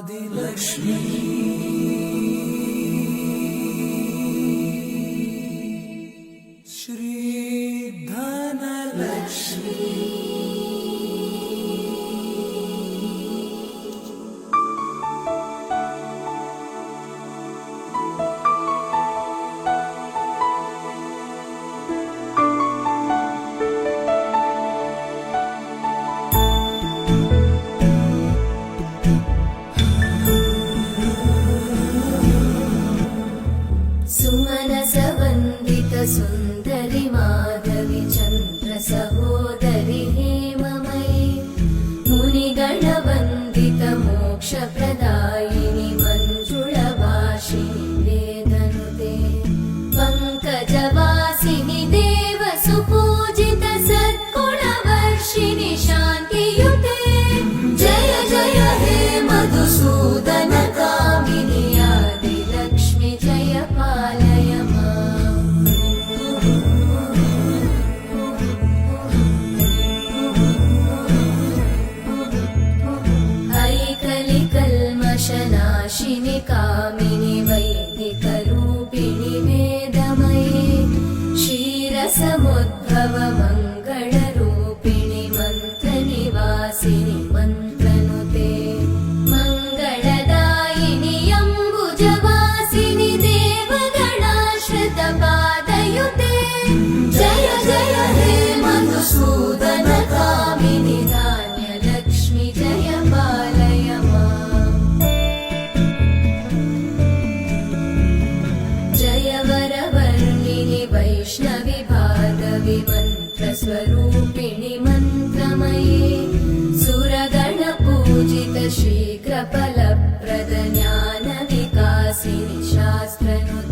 आदिलक्ष्मी श्री धनलक्ष्मी सुमनसवन्दित सुन्दरि माधवि चन्द्र सहोदरि हेममयि मुनिगणवन्दित मोक्षप्रदायिनि मञ्जुळभाषिणि वेदनुते पङ्कजवासिनि देवसुपूजित सद्गुणवर्षिणि शान्तियुते जय जय हे मधुसूदन कामिनि आदिलक्ष्मि जय पालय कल्मषनाशिनि कामिनि वैदिकरूपिणि वेदमये क्षीरसमुद्भव मङ्गलरूपिणि मन्त्रनिवासिनि मन्त्रनुते मङ्गलदायिनि अम्बुजवासिनि देवगणाश्रितपादयुते जय जय हे मधुसूदन कामिनि धान्यलक्ष्मि जय पालय वरवर्णिनि वैष्णवि भार्गवि मन्त्रस्वरूपिणि मन्त्रमये सुरगणपूजित शीघ्रफलप्रद ज्ञानविकासिनि शास्त्रनुते